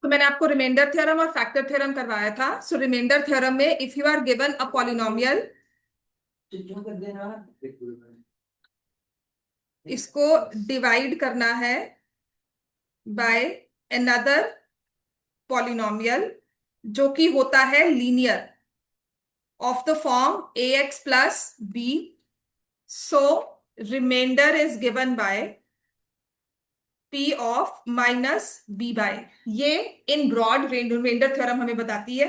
तो मैंने आपको रिमाइंडर थ्योरम और फैक्टर थ्योरम करवाया था। सो रिमाइंडर थ्योरम में if you are given a polynomial, इसको डिवाइड करना है बाय अनदर पॉलिनोमियल जो कि होता है linear of the form A x plus B. So remainder is given by P of minus B by, ये in broad remainder theorem हमें बताती है।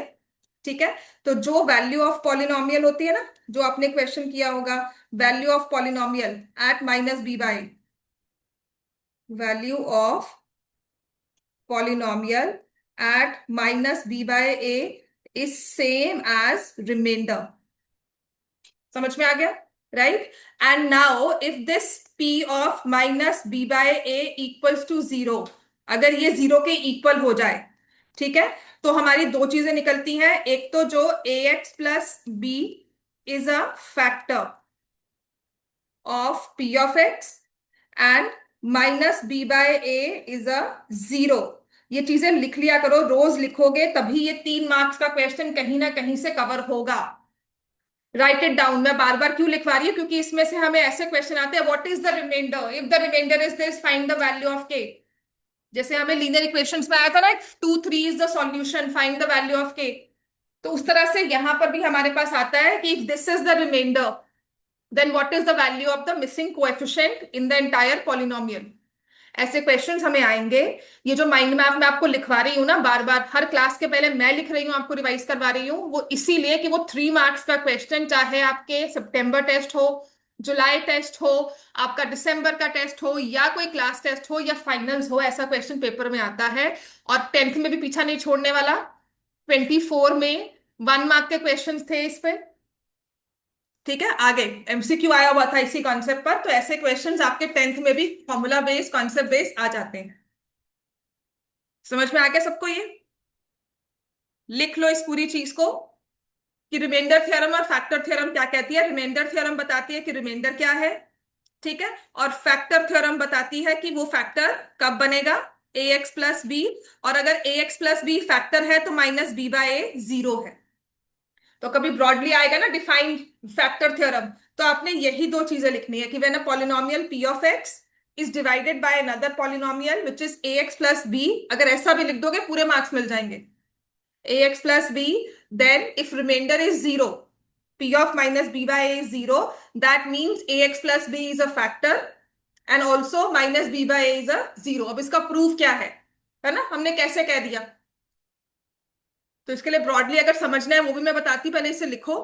ठीक है, तो जो वैल्यू ऑफ पॉलिनोमियल होती है ना, जो आपने क्वेश्चन किया होगा, value of polynomial at minus B by, value of polynomial at minus b by a is same as remainder। समझ में आ गया? Right. And now if this p of minus b by a equals to zero, अगर ये zero के equal हो जाए, ठीक है, तो हमारी दो चीजें निकलती हैं। एक तो जो A x plus B is a factor of p of x and minus B by A is a zero. ये चीजें लिख लिया करो, रोज लिखोगे तभी ये 3 मार्क्स का क्वेश्चन कहीं ना कहीं से कवर होगा। Right it down. मैं बार बार क्यों लिखवा रही हूँ, क्योंकि इसमें से हमें ऐसे क्वेश्चन आते हैं, what is the remainder, if the remainder is this find the value of K. जैसे हमें लीनियर इक्वेशंस में आया था ना, 2 3 is the solution, find the value of के। तो उस तरह से यहां पर भी हमारे पास आता है कि if this is the remainder, then what is the value of the missing coefficient in the entire polynomial. ऐसे क्वेश्चंस हमें आएंगे। ये जो माइंड मैप मैं आपको लिखवा रही हूँ ना, बार बार हर क्लास के पहले मैं लिख रही हूँ, आपको रिवाइज करवा रही हूँ, वो इसीलिए कि वो 3 मार्क्स का क्वेश्चन, चाहे आपके सितंबर टेस्ट हो, जुलाई टेस्ट हो, आपका दिसंबर का टेस्ट हो, या कोई क्लास टेस्ट हो, या फाइनल्स हो, ऐसा क्वेश्चन पेपर में आता है। और 10th में भी पीछा नहीं छोड़ने वाला। 24 में 1 मार्क के क्वेश्चन थे इस पे। ठीक है, आगे एमसीक्यू आया हुआ था इसी कॉन्सेप्ट पर, तो ऐसे क्वेश्चंस आपके 10th में भी फॉर्मूला बेस्ड, कॉन्सेप्ट बेस्ड आ जाते हैं। समझ में आ गया सबको ये? लिख लो इस पूरी चीज को कि रिमाइंडर थ्योरम और फैक्टर थ्योरम क्या कहती है। रिमाइंडर थ्योरम बताती है कि रिमाइंडर क्या है, ठीक है, और फैक्टर थ्योरम बताती है कि वो फैक्टर कब बनेगा, ए एक्स प्लस बी। और अगर A x plus B factor है तो minus B by A zero है। तो कभी ब्रॉडली आएगा ना डिफाइंड फैक्टर थ्योरम, तो आपने यही दो चीजें लिखनी है कि when a polynomial p of x is divided bye another polynomial which is ax plus b, अगर ऐसा भी लिख दोगे पूरे मार्क्स मिल जाएंगे, ax plus b, then if remainder is zero, p of minus b by a is zero, that means ax plus b is a factor and also minus b by a is a zero. अब इसका proof क्या है ना, हमने कैसे कह दिया। तो इसके लिए ब्रॉडली अगर समझना है वो भी मैं बताती, पहले इसे लिखो।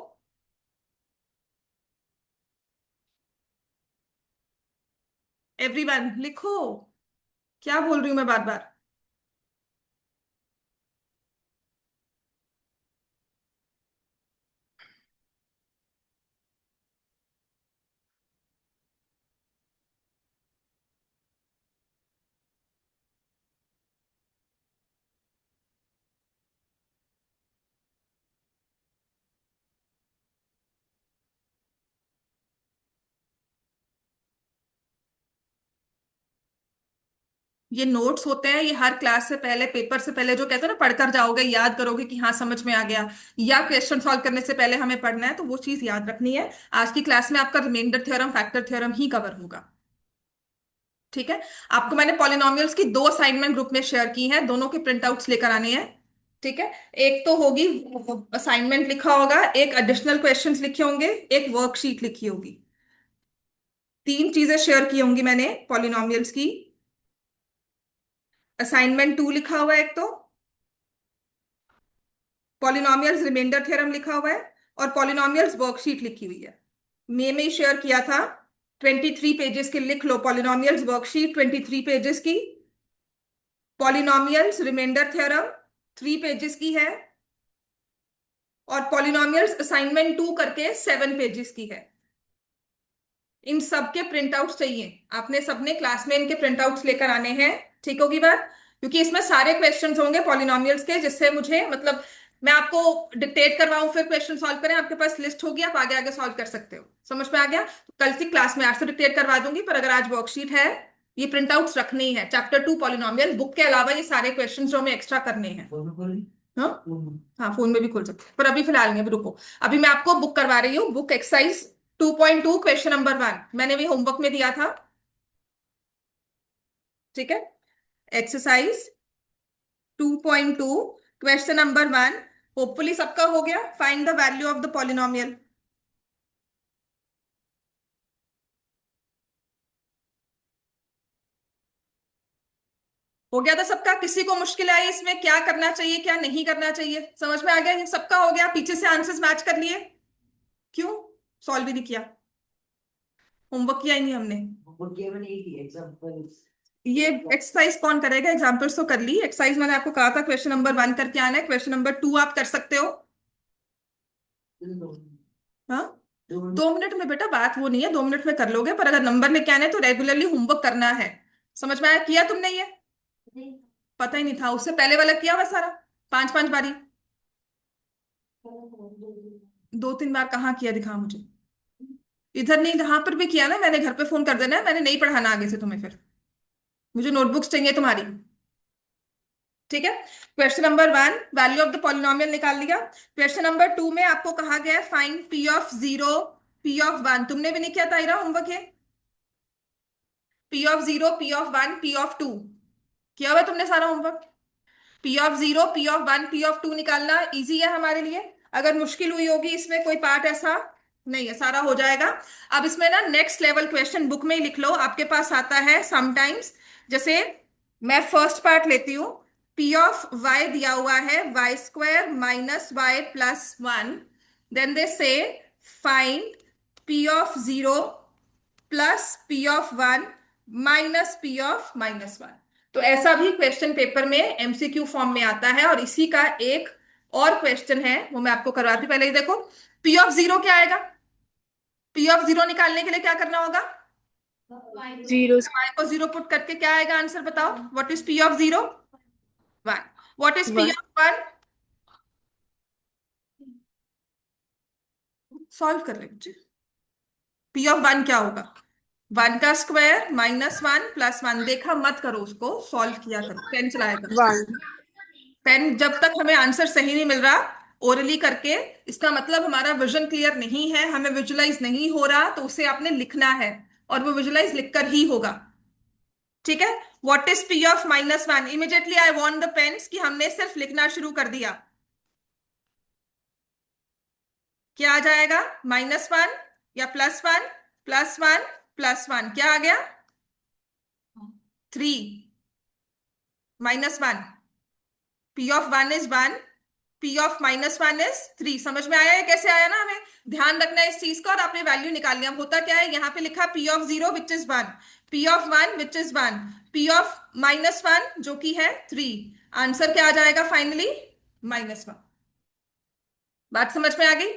एवरीवन लिखो, क्या बोल रही हूं मैं बार बार। ये नोट्स होते हैं, ये हर क्लास से पहले, पेपर से पहले जो कहते हैं ना, पढ़कर जाओगे, याद करोगे कि हाँ समझ में आ गया, या क्वेश्चन सॉल्व करने से पहले हमें पढ़ना है, तो वो चीज याद रखनी है। आज की क्लास में आपका रिमाइंडर थ्योरम फैक्टर थ्योरम ही कवर होगा। ठीक है, आपको मैंने पॉलिनोमियल्स की दो असाइनमेंट ग्रुप में शेयर की हैं, दोनों के प्रिंट आउट्स लेकर आने हैं। ठीक है, एक तो होगी असाइनमेंट लिखा होगा, एक एडिशनल क्वेश्चंस लिखे होंगे, एक वर्कशीट लिखी होगी। 3 चीजें शेयर की होंगी मैंने पॉलिनोमियल्स की। असाइनमेंट 2 लिखा हुआ है एक तो, पॉलिनोमियल्स रिमाइंडर थ्योरम लिखा हुआ है, और पॉलिनोमियल्स वर्कशीट लिखी हुई है। मे में ही शेयर किया था। 23 पेजेस की लिख लो पॉलिनोमियल्स वर्कशीट, 23 पेजेस की। पॉलिनोमियल्स रिमाइंडर थ्योरम 3 पेजेस की है। और पॉलिनोमियल्स असाइनमेंट 2 करके 7 पेजेस की है। इन सब के प्रिंट आउट चाहिए, आपने सबने क्लास में इनके प्रिंट आउट्स लेकर आने हैं। ठीक होगी बात, क्योंकि इसमें सारे क्वेश्चंस होंगे पॉलिनोमियल्स के, जिससे मुझे मतलब मैं आपको डिक्टेट करवाऊं फिर क्वेश्चन सॉल्व करें, आपके पास लिस्ट होगी, आप आगे आगे सॉल्व कर सकते हो। समझ में आ गया? तो कल की क्लास में आज तो डिक्टेट करवा दूंगी, पर अगर आज वर्कशीट है ये प्रिंट आउट्स रखने ही है, चैप्टर 2 पॉलिनोमियल बुक के अलावा ये सारे क्वेश्चन जो हमें एक्स्ट्रा करने हैं। हाँ हाँ, फोन में भी खोल सकते हैं, पर अभी फिलहाल नहीं, अभी रुको। अभी मैं आपको बुक करवा रही हूँ, बुक एक्सरसाइज 2.2 क्वेश्चन नंबर 1 मैंने भी होमवर्क में दिया था। ठीक है, एक्सरसाइज 2.2 क्वेश्चन नंबर 1, होपफुली सबका हो गया। Find the value of the polynomial. हो गया था सबका? किसी को मुश्किल आई इसमें? क्या करना चाहिए क्या नहीं करना चाहिए, समझ में आ गया? ये सबका हो गया? पीछे से आंसर्स मैच कर लिए? क्यों सॉल्व भी नहीं किया? होमवर्क किया ही नहीं हमने? ये एक्सरसाइज कौन करेगा? एग्जाम्पल्स तो कर ली एक्सरसाइज, मैंने आपको कहा था क्वेश्चन नंबर 1 करके आना है, क्वेश्चन नंबर 2 आप कर सकते हो। हाँ, 2 मिनट में बेटा बात वो नहीं है, 2 मिनट में कर लोगे, पर अगर नंबर लेके आने तो रेगुलरली होमवर्क करना है। समझ में आया? किया तुमने ये? पता ही नहीं था, उससे पहले वाला किया हुआ सारा, 5-5 बारी? 2-3 बार कहाँ किया, दिखा मुझे। इधर नहीं, यहाँ पर भी किया ना मैंने, घर पे फोन कर देना है, मैंने नहीं पढ़ाना आगे से तुम्हें फिर। मुझे नोटबुक्स चाहिए तुम्हारी। ठीक है, question number 1 value of the polynomial निकाल लिया। क्वेश्चन नंबर 2 में आपको कहा गया है फाइंड P(0), P(1). तुमने भी नहीं किया था इरा होमवर्क ये? P(0), P(1), P(2) किया हुआ तुमने सारा होमवर्क? P(0), P(1), P(2) निकालना इजी है हमारे लिए। अगर मुश्किल हुई होगी इसमें कोई पार्ट ऐसा नहीं है, सारा हो जाएगा। अब इसमें ना नेक्स्ट लेवल क्वेश्चन बुक में ही लिख लो, आपके पास आता है समटाइम्स। जैसे मैं फर्स्ट पार्ट लेती हूँ, P ऑफ y दिया हुआ है y² - y+1। देन दे से फाइंड P(0) +P(1) -P(-1). तो ऐसा भी क्वेश्चन पेपर में एमसीक्यू फॉर्म में आता है, और इसी का एक और क्वेश्चन है वो मैं आपको करवाती हूं। पहले ये देखो, P(0) क्या आएगा? P(0) निकालने के लिए क्या करना होगा? जीरो। y को 0 पुट करके क्या आएगा आंसर, बताओ। What is P(0)? 1। What is one. P(1)? Solve कर ले मुझे। P(1) क्या होगा? 1² -1 +1। देखा मत करो उसको, सॉल्व किया करो, पेन चलाया करो। वन। पेन, जब तक हमें आंसर सही नहीं मिल रहा ओरली करके, इसका मतलब हमारा विजन क्लियर नहीं है, हमें विजुलाइज नहीं हो रहा, तो उसे आपने लिखना है, और वो विजुलाइज लिखकर ही होगा। ठीक है, what is P(-1)? Immediately I want the pens कि हमने सिर्फ लिखना शुरू कर दिया। क्या आ जाएगा? -1 या +1? +1 +1 क्या आ गया? 3 -1। P(1) is 1, P(-1) is 3। समझ में आया है कैसे आया ना? हमें ध्यान रखना है इस चीज का, और आपने वैल्यू निकालनी है। अब होता क्या है, यहाँ पे लिखा P(0) which is 1, P(1) which is 1, P(-1) जो कि है 3। आंसर क्या आ जाएगा फाइनली? -1। बात समझ में आ गई?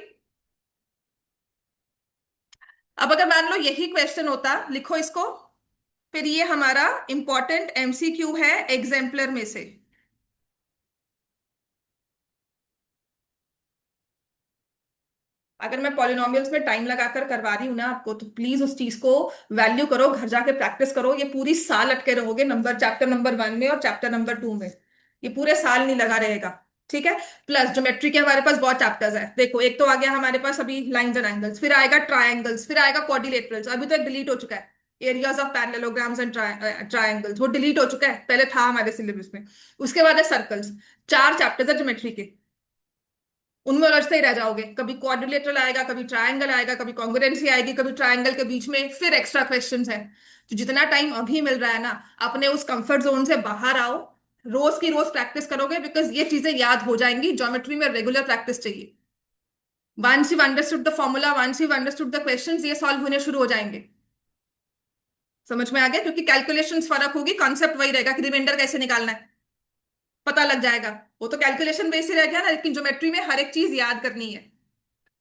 अब अगर मान लो यही क्वेश्चन होता, लिखो इसको, फिर ये हमारा इंपॉर्टेंट एमसीक्यू है एग्जाम्पलर में से। अगर मैं पॉलिनोमियल्स में टाइम लगाकर करवा रही हूं ना आपको, तो प्लीज उस चीज को वैल्यू करो, घर जाके प्रैक्टिस करो। ये पूरी साल अटके रहोगे नंबर, चैप्टर नंबर 1 में और चैप्टर नंबर 2 में, ये पूरे साल नहीं लगा रहेगा। ठीक है, प्लस ज्योमेट्री के हमारे पास बहुत चैप्टर्स है। देखो, एक तो आ गया हमारे पास अभी लाइंस एंड एंगल्स, फिर आएगा ट्राइंगल्स, फिर आएगा क्वाड्रिलेटरल्स। अभी तो एक डिलीट हो चुका है, areas of parallelograms and triangles, वो डिलीट हो चुका है, पहले था हमारे सिलेबस में। उसके बाद है सर्कल्स। 4 चैप्टर्स है ज्योमेट्री के, उनमें उलझते ही रह जाओगे। कभी क्वाड्रिलेटरल आएगा, कभी ट्रायंगल आएगा, कभी कॉन्ग्रुएंसी आएगी, कभी ट्रायंगल के बीच में फिर एक्स्ट्रा क्वेश्चंस हैं। तो जितना टाइम अभी मिल रहा है ना, अपने उस कंफर्ट जोन से बाहर आओ, रोज की रोज प्रैक्टिस करोगे, बिकॉज ये चीजें याद हो जाएंगी। ज्योमेट्री में रेगुलर प्रैक्टिस चाहिए। Once you understood the formula, once you understood the questions, ये सॉल्व होने शुरू हो जाएंगे। समझ में आ गया? क्योंकि कैलकुलेशंस फर्क होगी, कॉन्सेप्ट वही रहेगा कि रिमाइंडर कैसे निकालना है, पता लग जाएगा। वो तो कैलकुलेशन बेस ही रह गया ना, लेकिन ज्योमेट्री में हर एक चीज याद करनी है,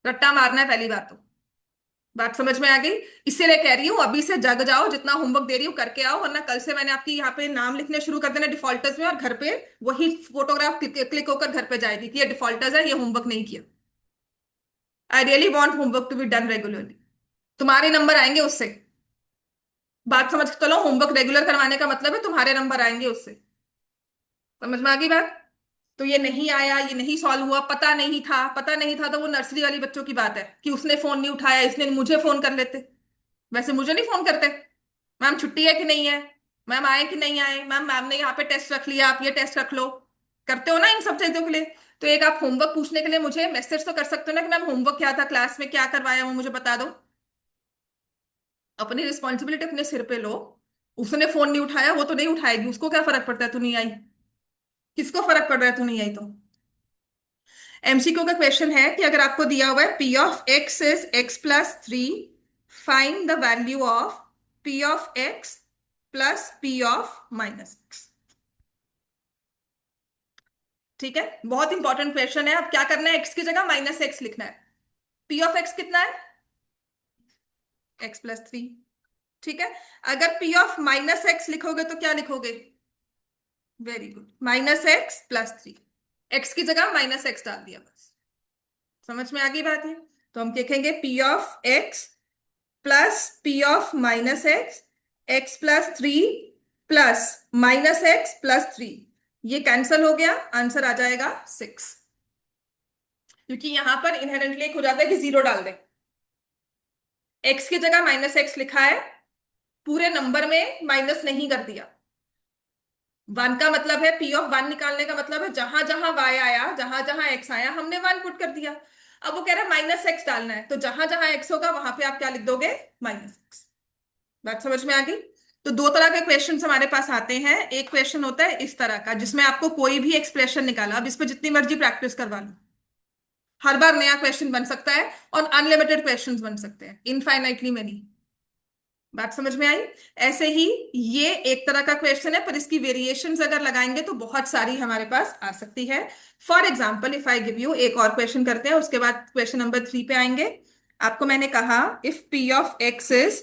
रट्टा मारना है पहली बात तो। बात समझ में आ गई? इसीलिए कह रही हूँ अभी से जग जाओ, जितना होमवर्क दे रही हूँ करके आओ, वरना कल से मैंने आपकी यहाँ पे नाम लिखने शुरू कर देना डिफॉल्टर्स में, और घर पे वही फोटोग्राफ क्लिक होकर घर पे जाएगी कि ये डिफॉल्टर्स है, ये होमवर्क नहीं किया। I really want homework to be done regularly, तुम्हारे नंबर आएंगे उससे। बात समझ के चलो, होमवर्क रेगुलर करवाने का मतलब है तुम्हारे नंबर आएंगे उससे। समझ में आ गई बात? तो ये नहीं आया, ये नहीं सॉल्व हुआ, पता नहीं था, पता नहीं था, तो वो नर्सरी वाली बच्चों की बात है कि उसने फोन नहीं उठाया, इसने मुझे फोन कर लेते। वैसे मुझे नहीं फोन करते, मैम छुट्टी है कि नहीं है, मैम आए कि नहीं आए, मैम मैम ने यहाँ पे टेस्ट रख लिया, आप ये टेस्ट रख लो। करते हो ना इन सब चीजों के लिए। तो एक आप होमवर्क पूछने के लिए मुझे मैसेज तो कर सकते हो ना कि मैम होमवर्क क्या था, क्लास में क्या करवाया, वो मुझे बता दो। अपनी रिस्पॉन्सिबिलिटी अपने सिर पे लो। उसने फोन नहीं उठाया, वो तो नहीं उठाएगी, उसको क्या फर्क पड़ता है तू नहीं आई। किसको फर्क पड़ रहा है तू नहीं आई तो। एमसीक्यू का क्वेश्चन है कि अगर आपको दिया हुआ है P of x is x+3, find the value of P of x plus P of -x। ठीक है, बहुत इंपॉर्टेंट क्वेश्चन है। अब क्या करना है, एक्स की जगह -x लिखना है। पी ऑफ एक्स कितना है, x+3। ठीक है, अगर पी ऑफ -x लिखोगे तो क्या लिखोगे, वेरी गुड, -x+3। एक्स की जगह -x डाल दिया बस। समझ में आ गई बात है? तो हम देखेंगे P of x plus P of -x, x+3 plus -x+3, ये कैंसल हो गया, आंसर आ जाएगा 6। क्योंकि यहां पर इनहेरेंटली एक हो जाता है कि 0 डाल दे। x की जगह -x लिखा है, पूरे नंबर में माइनस नहीं कर दिया। 1 का मतलब है, पी ऑफ 1 निकालने का मतलब है जहां जहां y आया, जहां जहां x आया, हमने 1 पुट कर दिया। अब वो कह रहा है -x डालना है, तो जहां जहां x होगा वहां पे आप क्या लिख दोगे, -x। बात समझ में आ गई? तो दो तरह के क्वेश्चन हमारे पास आते हैं। एक क्वेश्चन होता है इस तरह का जिसमें आपको कोई भी एक्सप्रेशन निकाला, अब इस पे जितनी मर्जी प्रैक्टिस करवा लो, हर बार नया क्वेश्चन बन सकता है, और अनलिमिटेड क्वेश्चंस बन सकते हैं, इनफाइनाइटली मेनी। बात समझ में आई? ऐसे ही ये एक तरह का क्वेश्चन है, पर इसकी वेरिएशंस अगर लगाएंगे तो बहुत सारी हमारे पास आ सकती है। For example if I give you, एक और क्वेश्चन करते हैं, उसके बाद क्वेश्चन नंबर 3 पे आएंगे। आपको मैंने कहा if P of x is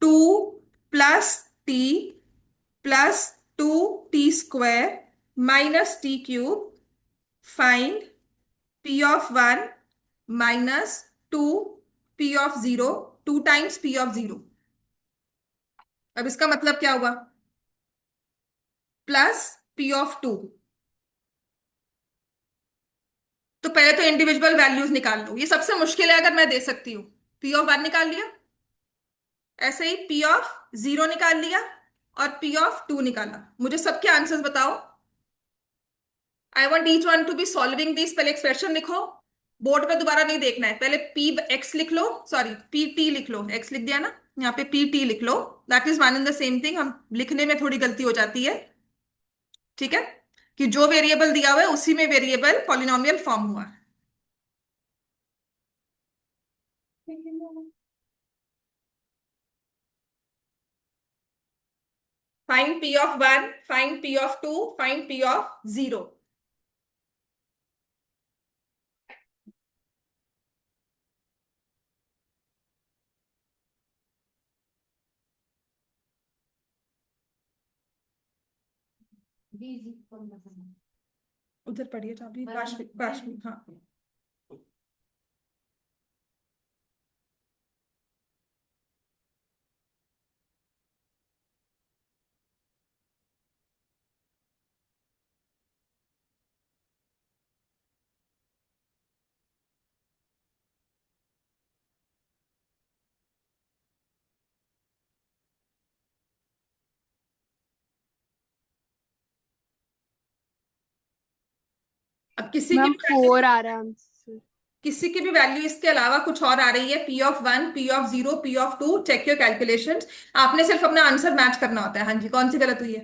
2 + t +2t² -t³ find p(1) -2 p(0), 2 times p(0). अब इसका मतलब क्या हुआ, प्लस p(2). तो पहले तो इंडिविजुअल वैल्यूज निकाल लो, ये सबसे मुश्किल है अगर मैं दे सकती हूँ। p(1) निकाल लिया, ऐसे ही p(0) निकाल लिया, और p(2) निकाला। मुझे सबके आंसर्स बताओ। I want each one to be solving this. पहले एक्सप्रेशन लिखो, बोर्ड पे दोबारा नहीं देखना है, पहले पी एक्स लिख लो, सॉरी पी टी लिख लो, एक्स लिख दिया ना, यहाँ पे पी टी लिख लो। That is one in the same thing, हम लिखने में थोड़ी गलती हो जाती है। ठीक है, कि जो वेरिएबल दिया हुआ है उसी में वेरिएबल पॉलिनोमियल फॉर्म हुआ है। Find p(1), find p(2), find p(0). उधर पढ़िए चाबी, पास में, पास में, हाँ। अब किसी की मैम भी वैल्यू, 4 आ रहा है आंसर। किसी की भी वैल्यू इसके अलावा कुछ और आ रही है, p(1), p(0), p(2), check your calculations. आपने सिर्फ अपना आंसर मैच करना होता है। हाँ जी, कौन सी गलत हुई है?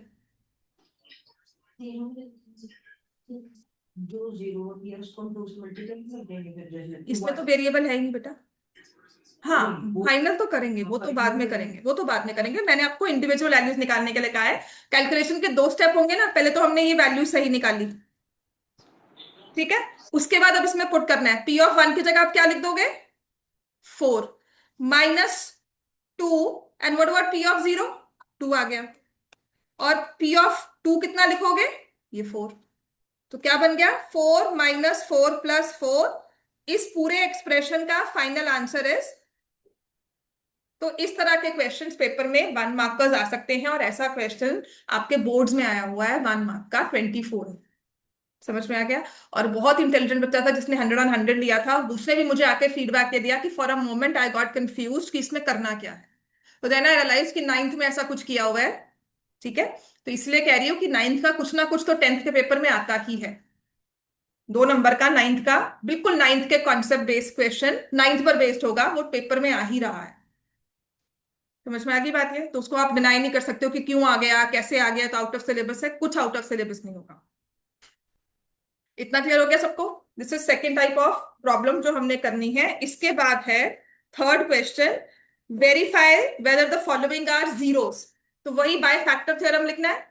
जो जीरो होती है उसको हम 2 से मल्टीप्लाई कर देंगे फिर जैसे इसमें तो वेरिएबल है ही नहीं बेटा। हाँ, फाइनल तो करेंगे, वो तो बाद में करेंगे, वो तो बाद में करेंगे। मैंने आपको इंडिविजुअल वैल्यूज निकालने के लिए कहा है। कैलकुलेशन के 2 स्टेप होंगे ना, पहले तो हमने ये वैल्यू सही निकाली, ठीक है। उसके बाद अब इसमें पुट करना है, p(1) की जगह आप क्या लिख दोगे, 4 -2, एंड व्हाट अबाउट p(0), 2 आ गया, और p(2) कितना लिखोगे, ये 4। तो क्या बन गया, 4 -4 + 4। इस पूरे एक्सप्रेशन का फाइनल आंसर इज तो इस तरह के क्वेश्चंस पेपर में 1 मार्कर्स आ सकते हैं, और ऐसा क्वेश्चन आपके बोर्ड्स में आया हुआ है 1 मार्क का 24। समझ में आ गया? और बहुत इंटेलिजेंट बच्चा था जिसने 100 on 100 लिया था, और दूसरे भी मुझे आके फीडबैक दे दिया कि for a moment I got confuse कि इसमें करना क्या है। तो देन आई रियलाइज कि 9th में ऐसा कुछ किया हुआ है। ठीक है, तो इसलिए कह रही हूँ कि 9th का कुछ ना कुछ तो 10th के पेपर में आता ही है। 2 नंबर का 9th का, बिल्कुल 9th के कॉन्सेप्ट बेस्ड क्वेश्चन 9th पर बेस्ड होगा, वो पेपर में आ ही रहा है। समझ में आ गई बात? है तो उसको आप डिनाई नहीं कर सकते हो कि क्यों आ गया, कैसे आ गया, तो आउट ऑफ सिलेबस है, कुछ आउट ऑफ सिलेबस नहीं होगा। इतना क्लियर हो गया सबको? This is second type of problem जो हमने करनी है। इसके बाद है third question, verify whether the following are zeros. तो वही बाय फैक्टर थ्योरम लिखना है।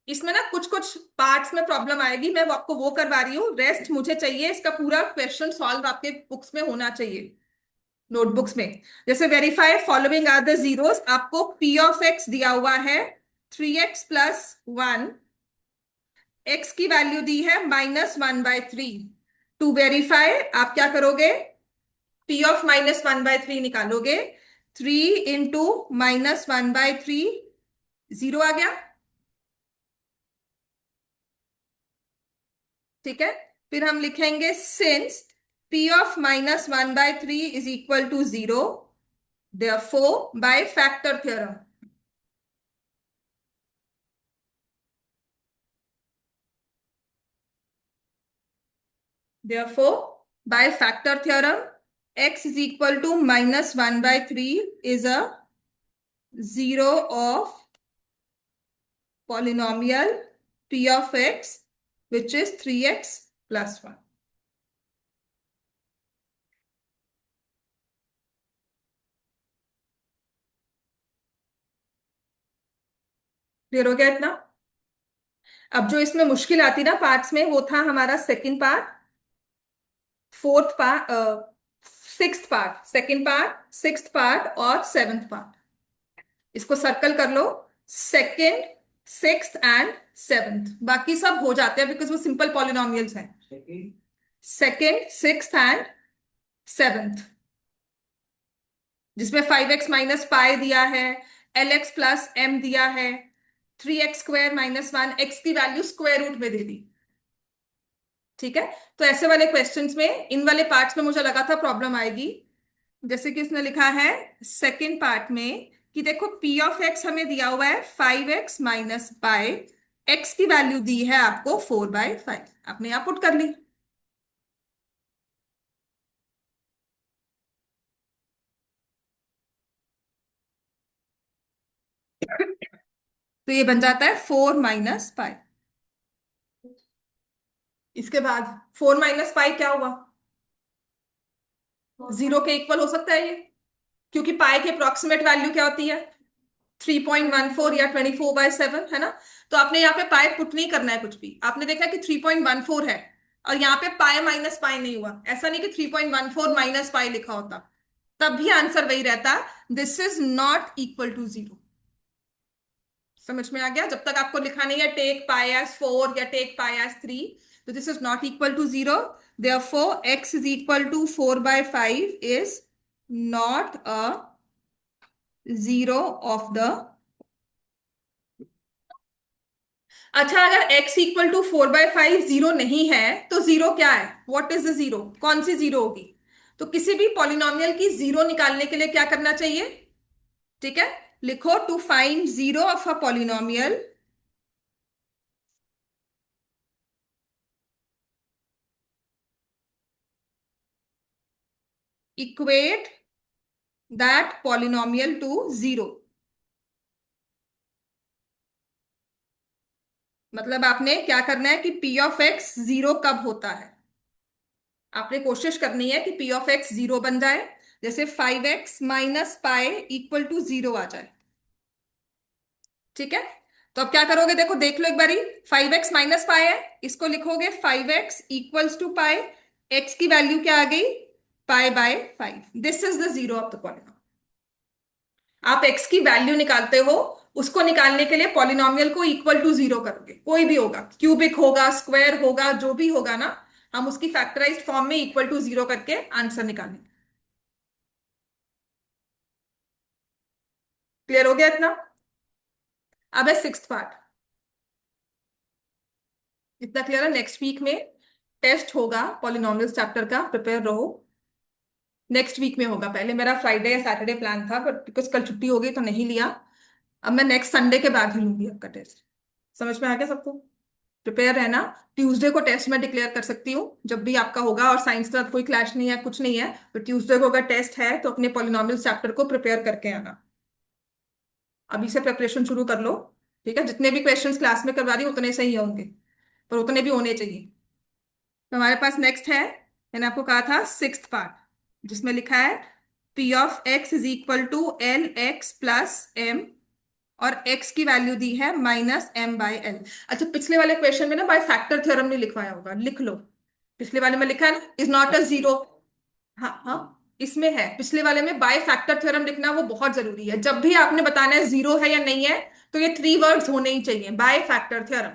इसमें ना कुछ कुछ पार्ट्स में प्रॉब्लम आएगी, मैं आपको वो करवा रही हूँ, रेस्ट मुझे चाहिए इसका पूरा क्वेश्चन सॉल्व आपके बुक्स में होना चाहिए, नोटबुक्स में। जैसे verify following are the zeros, आपको पी ऑफ एक्स दिया हुआ है 3x+1, एक्स की वैल्यू दी है -1/3। टू वेरीफाई आप क्या करोगे, पी ऑफ -1/3 निकालोगे, 3 × -1/3, 0 आ गया। ठीक है, फिर हम लिखेंगे since P of -1/3 is equal to 0, therefore by factor theorem, therefore by factor theorem x is equal to -1/3 is a zero of polynomial p of x which is 3x+1। Clear हो गया इतना? अब जो इसमें मुश्किल आती ना पार्ट्स में, वो था हमारा second part, fourth part, sixth part, second part, sixth part और सेवंथ पार्ट। इसको सर्कल कर लो, सेकंड, सिक्स्थ एंड सेवंथ। बाकी सब हो जाते हैं बिकॉज वो सिंपल पॉलिनोमियल्स हैं। सेकंड, सिक्स्थ एंड सेवंथ, जिसमें 5x - दिया है, LX+M दिया है, 3x² - 1, x की वैल्यू स्क्वायर रूट में दे दी। ठीक है, तो ऐसे वाले क्वेश्चंस में, इन वाले पार्ट्स में मुझे लगा था प्रॉब्लम आएगी। जैसे कि इसने लिखा है सेकंड पार्ट में कि देखो पी ऑफ एक्स हमें दिया हुआ है 5x - पाई, एक्स की वैल्यू दी है आपको 4/5, आपने यहां पुट कर ली। तो ये बन जाता है 4 - पाई। इसके बाद 4 - पाई क्या हुआ, 0 के इक्वल हो सकता है ये, क्योंकि पाई की अप्रोक्सीमेट वैल्यू क्या होती है, 3.14 या 24/7, है ना? तो आपने यहाँ पे पाई पुट नहीं करना है कुछ भी, आपने देखा कि 3.14 है, और यहाँ पे पाई माइनस पाई नहीं हुआ, ऐसा नहीं कि 3.14 - पाई लिखा होता, तब भी आंसर वही रहता, this is not equal to 0। समझ में आ गया? जब तक आपको लिखा नहीं है टेक पाई एज 4 या टेक पाई एज 3, तो this is not equal to 0, therefore x is equal to 4/5 is not a zero of the. अच्छा, अगर x इक्वल टू 4/5 जीरो नहीं है तो जीरो क्या है, व्हाट इज द जीरो, कौन सी जीरो होगी? तो किसी भी पॉलिनोमियल की जीरो निकालने के लिए क्या करना चाहिए? ठीक है, लिखो to find zero of a polynomial, equate that polynomial to zero. मतलब आपने क्या करना है कि पी ऑफ एक्स जीरो कब होता है, आपने कोशिश करनी है कि पी ऑफ एक्स जीरो बन जाए, जैसे 5x - पाई इक्वल टू 0 आ जाए। ठीक है, तो अब क्या करोगे, देखो देख लो एक बारी, 5x - पाई है, इसको लिखोगे 5x equals to pi, x की वैल्यू क्या आ गई, पाई/5, this is the zero of the polynomial. आप x की वैल्यू निकालते हो, उसको निकालने के लिए पॉलिनोमियल को इक्वल टू 0 करोगे, कोई भी होगा, क्यूबिक होगा, स्क्वायर होगा, जो भी होगा ना, हम उसकी फैक्टराइज्ड फॉर्म में इक्वल टू 0 करके आंसर निकालेंगे। क्लियर हो गया इतना? अब है सिक्स्थ पार्ट। इतना क्लियर है? नेक्स्ट वीक में टेस्ट होगा पॉलिनोमियल्स चैप्टर का, प्रिपेयर रहो। नेक्स्ट वीक में होगा, पहले मेरा फ्राइडे या सैटरडे प्लान था, बट बिकॉज कल छुट्टी हो गई तो नहीं लिया। अब मैं नेक्स्ट संडे के बाद ही लूंगी आपका टेस्ट। समझ में आ गया सबको? प्रिपेयर रहना। ट्यूसडे को टेस्ट मैं डिक्लेयर कर सकती हूँ जब भी आपका होगा, और साइंस का कोई क्लैश नहीं है, कुछ नहीं है। तो ट्यूसडे को अगर टेस्ट है तो अपने पॉलिनोमियल चैप्टर को प्रिपेयर करके आना। अभी से प्रिपरेशन शुरू कर लो। ठीक है? जितने भी क्वेश्चंस क्लास में करवा रही हूँ उतने सही होंगे, पर उतने भी होने चाहिए। तो हमारे पास नेक्स्ट है, मैंने आपको कहा था सिक्स्थ पार्ट, जिसमें लिखा है P of x is equal to L x plus M, और x की वैल्यू दी है -m/l। अच्छा, पिछले वाले क्वेश्चन में ना बाय फैक्टर थ्योरम नहीं लिखवाया होगा, लिख लो। पिछले वाले में लिखा है ना, इज नॉट अ जीरो। हाँ हाँ, इसमें है, पिछले वाले में बाय फैक्टर थ्योरम लिखना वो बहुत जरूरी है। जब भी आपने बताना है जीरो है या नहीं है, तो ये 3 वर्ड्स होने ही चाहिए, बाय फैक्टर थ्योरम।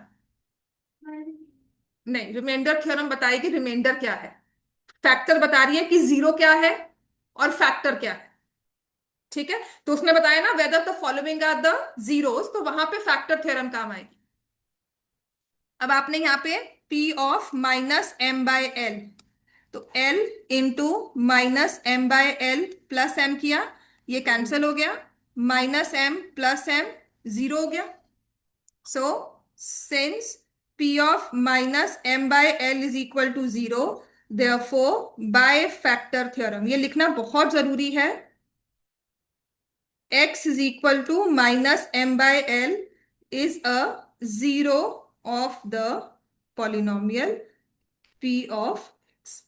नहीं, रिमाइंडर थ्योरम बताएगी रिमाइंडर क्या है। फैक्टर बता रही है कि जीरो क्या है और फैक्टर क्या है। ठीक है? तो उसने बताया ना whether the following are the zeros, तो वहां पे फैक्टर थ्योरम काम आएगी। अब आपने यहाँ पे P ऑफ -m/l, तो L into -m/l plus m किया, ये कैंसिल हो गया, -m प्लस m जीरो हो गया। So since P of -m/l is equal to zero, therefore by factor theorem, ये लिखना बहुत जरूरी है, x is equal to -m/l is a zero of the polynomial p of x।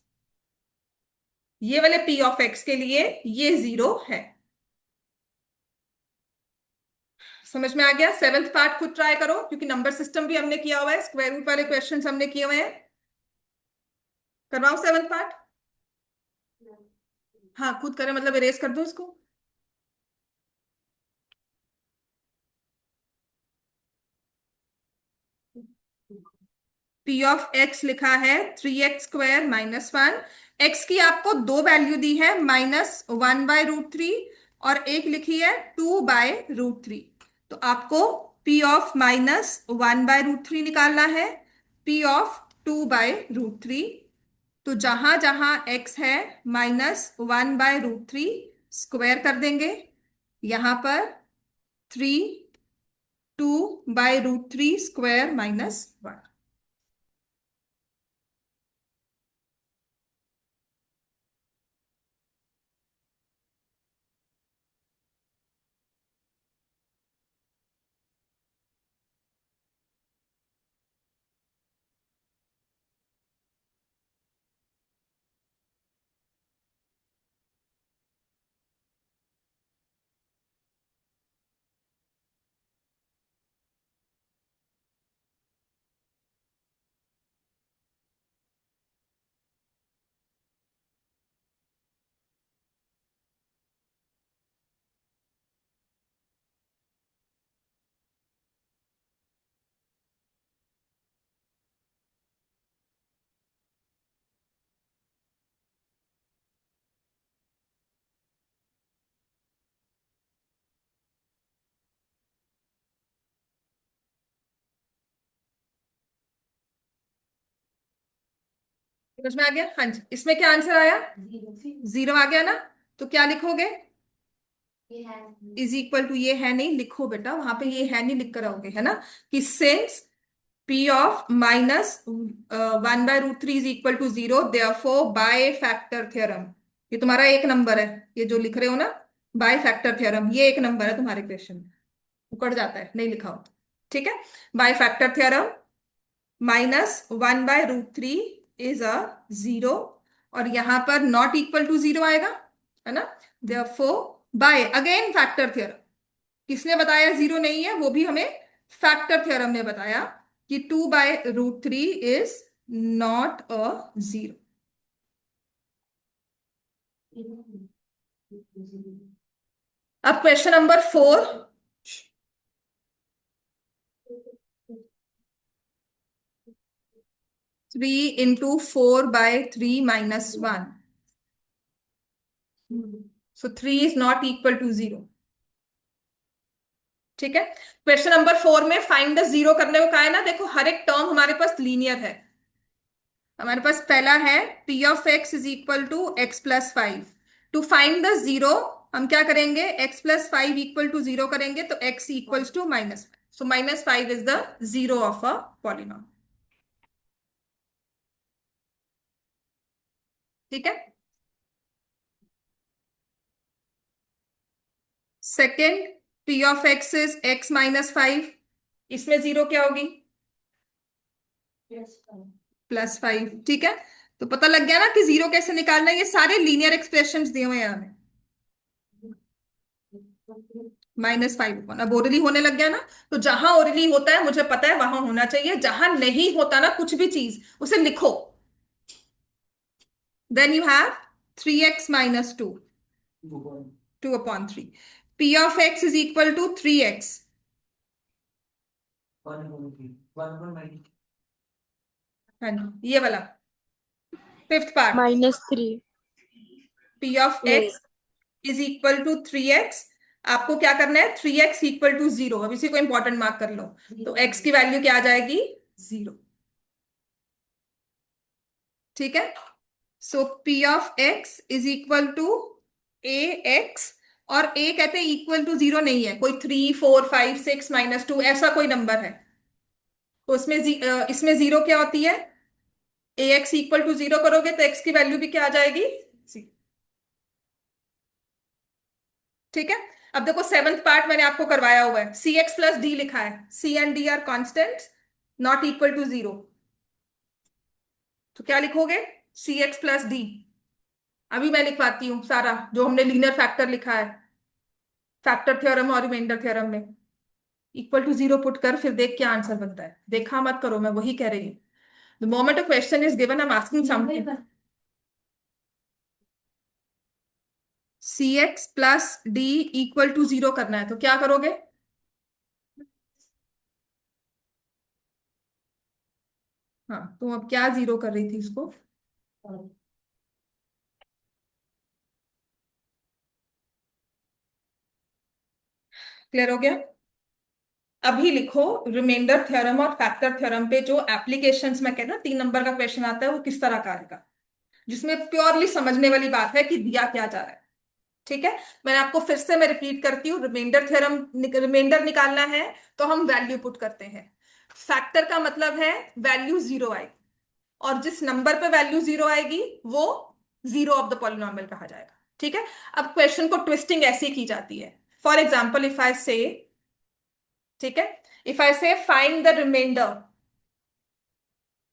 ये वाले p of x के लिए ये जीरो है। समझ में आ गया? सेवेंथ पार्ट खुद ट्राई करो, क्योंकि नंबर सिस्टम भी हमने किया हुआ है, स्क्वायर रूट वाले क्वेश्चंस हमने किए हुए हैं। करवाओ सेवेंथ पार्ट। हाँ, खुद करें मतलब इरेज कर दो इसको। P ऑफ x लिखा है 3x² -1। x की आपको दो वैल्यू दी है, -1/√3, और एक लिखी है 2/√3। तो आपको P ऑफ -1/√3 निकालना है, P ऑफ 2/√3। तो जहां जहां x है -1/√3 स्क्वायर कर देंगे, यहां पर 2/√3 स्क्वायर -1। समझ में आ गया? हाँ जी, इसमें क्या आंसर आया? जीरो आ गया ना? तो क्या लिखोगे? इज इक्वल टू, ये है नहीं लिखो बेटा, वहां पे ये है नहीं लिख कर आओगे, है ना, कि since P of -1/√3 is equal to zero, therefore by factor theorem. ये तुम्हारा एक नंबर है, ये जो लिख रहे हो ना, बाय फैक्टर थ्योरम, ये एक नंबर है तुम्हारे क्वेश्चन में। उकड़ जाता है नहीं लिखा हो। ठीक है? Bye factor theorem -1/√3 is a zero, और यहां पर नॉट इक्वल टू जीरो आएगा, है ना। Therefore by again factor theorem, किसने बताया जीरो नहीं है? वो भी हमें फैक्टर थ्योरम ने बताया कि 2/√3 इज नॉट अ जीरो। अब question number 4, 3 into 4/3 - 1, so 3 is not equal to 0। ठीक है। क्वेश्चन नंबर 4 में फाइंड द जीरो करने को कहा है ना, देखो हर एक टर्म हमारे पास लीनियर है। हमारे पास पहला है P of x is equal to x plus five. To find the zero हम क्या करेंगे, x plus five equal to zero करेंगे, तो x equals to minus five, so minus five is the zero of a polynomial. ठीक है। Second, P of x is x minus five, इसमें zero क्या होगी, प्लस फाइव। ठीक है, तो पता लग गया ना कि जीरो कैसे निकालना है। ये सारे लीनियर एक्सप्रेशंस दिए हुए हैं हमें। माइनस फाइव अब ओरली होने लग गया ना, तो जहां ओरली होता है मुझे पता है वहां होना चाहिए, जहां नहीं होता ना कुछ भी चीज उसे लिखो। Then you have 3x - 2, 2/3। p of x is equal to 3x। हाँ जी, ये वाला फिफ्थ पार्ट, -3। p of नहीं, x is equal to 3x। आपको क्या करना है, 3x इक्वल टू जीरो, अब इसी को इंपॉर्टेंट मार्क कर लो। तो x की वैल्यू क्या आ जाएगी, जीरो। ठीक है, so p of x is equal to a x, और a कहते हैं इक्वल टू जीरो नहीं है, कोई 3 4 5 6 - 2 ऐसा कोई नंबर है, तो इसमें जीरो क्या होती है, ए एक्स इक्वल टू जीरो करोगे तो x की वैल्यू भी क्या आ जाएगी, जीरो। ठीक है, अब देखो सेवंथ पार्ट मैंने आपको करवाया हुआ है, सी एक्स प्लस डी लिखा है, C and D are constant not equal to zero, तो क्या लिखोगे, सी एक्स प्लस डी। अभी मैं लिखवाती हूँ सारा जो हमने लीनियर फैक्टर लिखा है, फैक्टर थ्योरम और रिमाइंडर थ्योरम में, इक्वल टू जीरो पुट कर, फिर देख क्या आंसर बनता है, देखा मत करो, मैं वही कह रही हूँ। The moment a question is given, I am asking something. C x plus D equal to zero करना है, तो क्या करोगे, हाँ तुम अब क्या जीरो कर रही थी इसको, क्लियर हो गया। अभी लिखो रिमाइंडर थ्योरम और फैक्टर थ्योरम पे जो एप्लीकेशंस में कहना 3 नंबर का क्वेश्चन आता है वो किस तरह का आएगा, जिसमें प्योरली समझने वाली बात है कि दिया क्या जा रहा है। ठीक है, मैंने आपको फिर से मैं रिपीट करती हूँ, रिमाइंडर थ्योरम, रिमाइंडर निकालना है तो हम वैल्यू पुट करते हैं। फैक्टर का मतलब है वैल्यू जीरो आएगी, और जिस नंबर पे वैल्यू जीरो आएगी वो जीरो ऑफ द पॉलिनॉमियल कहा जाएगा। ठीक है, अब क्वेश्चन को ट्विस्टिंग ऐसी की जाती है, फॉर एग्जाम्पल इफ आई से, ठीक है, if I say find the remainder,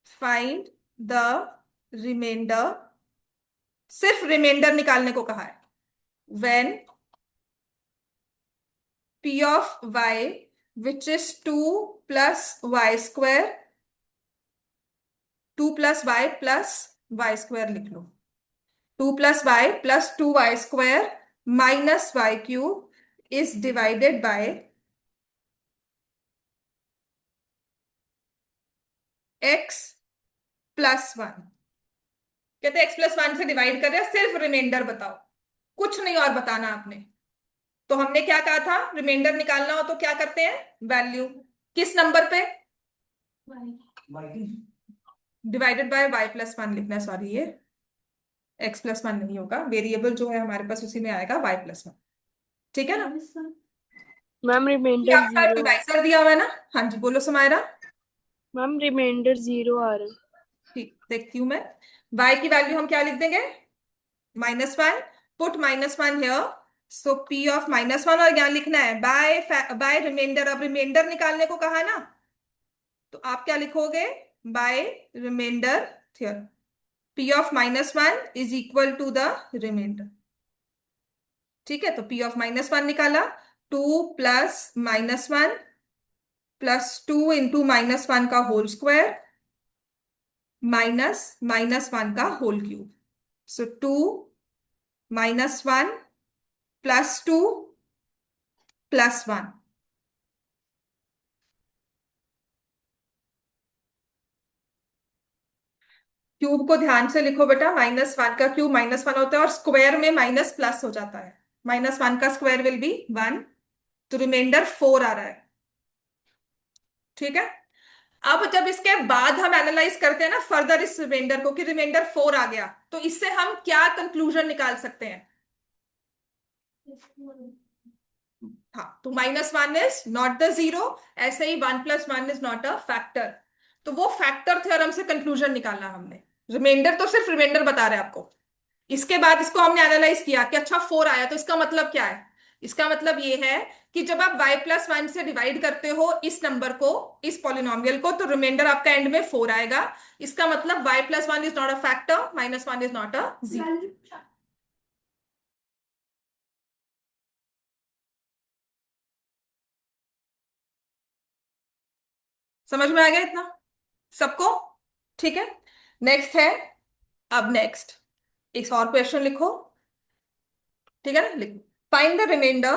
find the remainder, सिर्फ रिमाइंडर निकालने को कहा है, when p of y which is 2 plus y square, 2 plus y plus y square लिख लो, 2 plus y plus 2y square minus y cube is divided by x plus 1। कहते हैं x plus 1 से divide कर रहे हैं, सिर्फ रिमाइंडर बताओ, कुछ नहीं और बताना आपने। तो हमने क्या कहा था, रिमाइंडर निकालना हो तो क्या करते हैं, वैल्यू किस नंबर पे, डिवाइडेड बाय y प्लस 1 लिखना है, सॉरी ये x प्लस 1 नहीं होगा, वेरिएबल जो है हमारे पास उसी में आएगा y प्लस 1। ठीक है ना, मैम ये रिमाइंडर आपका जीरो। डिवाइसर दिया हुआ है ना, हाँ जी बोलो समायरा। मैम रिमाइंडर जीरो आ रहा है। ठीक, देखती हूँ मैं, y की वैल्यू हम क्या लिख देंगे, -1, put -1 here, so p of -1, और यहाँ लिखना है बाय बाय रिमाइंडर, अब रिमाइंडर निकालने को कहा ना, तो आप क्या लिखोगे, by remainder theorem, p of -1 is equal to the remainder. ठीक है, तो p ऑफ -1 निकाला, 2 प्लस -1 प्लस 2 इंटू -1 का होल स्क्वायर माइनस -1 का होल क्यूब, सो 2 -1 प्लस 2 प्लस 1। क्यूब को ध्यान से लिखो बेटा, -1 का क्यूब -1 होता है, और स्क्वायर में माइनस प्लस हो जाता है, -1 का स्क्वायर विल बी 1, तो रिमाइंडर 4 आ रहा है। ठीक है, अब जब इसके बाद हम एनालाइज करते हैं ना फर्दर इस रिमाइंडर को कि रिमाइंडर 4 आ गया, तो इससे हम क्या कंक्लूजन निकाल सकते हैं? हाँ, तो -1 इज नॉट द जीरो, ऐसे ही 1 + 1 इज नॉट अ फैक्टर। तो वो फैक्टर थ्योरम से कंक्लूजन निकालना हमने। रिमाइंडर तो सिर्फ रिमाइंडर बता रहे हैं आपको। इसके बाद इसको हमने एनालाइज किया कि अच्छा 4 आया, तो इसका मतलब क्या है? इसका मतलब ये है कि जब आप y+1 से डिवाइड करते हो इस नंबर को, इस पॉलिनोमियल को, तो रिमाइंडर आपका एंड में 4 आएगा। इसका मतलब y+1 is not a factor, -1 is not a zero. समझ में आ गया इतना सबको? ठीक है, नेक्स्ट है। अब नेक्स्ट एक और क्वेश्चन लिखो। ठीक है ना, लिखो। Find the remainder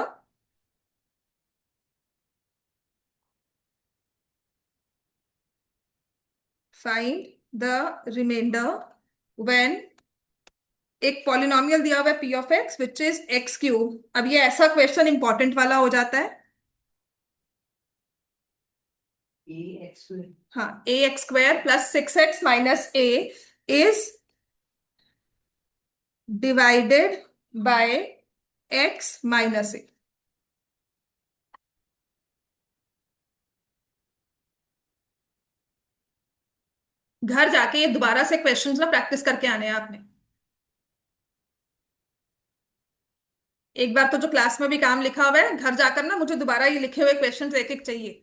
find the remainder when एक पॉलिनोमियल दिया हुआ है p(x) विच इज x³। अब ये ऐसा क्वेश्चन इंपॉर्टेंट वाला हो जाता है। हाँ, ax² + 6x - a is divided bye x - a। घर जाके ये दोबारा से क्वेश्चंस ना प्रैक्टिस करके आने हैं आपने। एक बार तो जो क्लास में भी काम लिखा हुआ है, घर जाकर ना मुझे दोबारा ये लिखे हुए क्वेश्चंस एक एक चाहिए।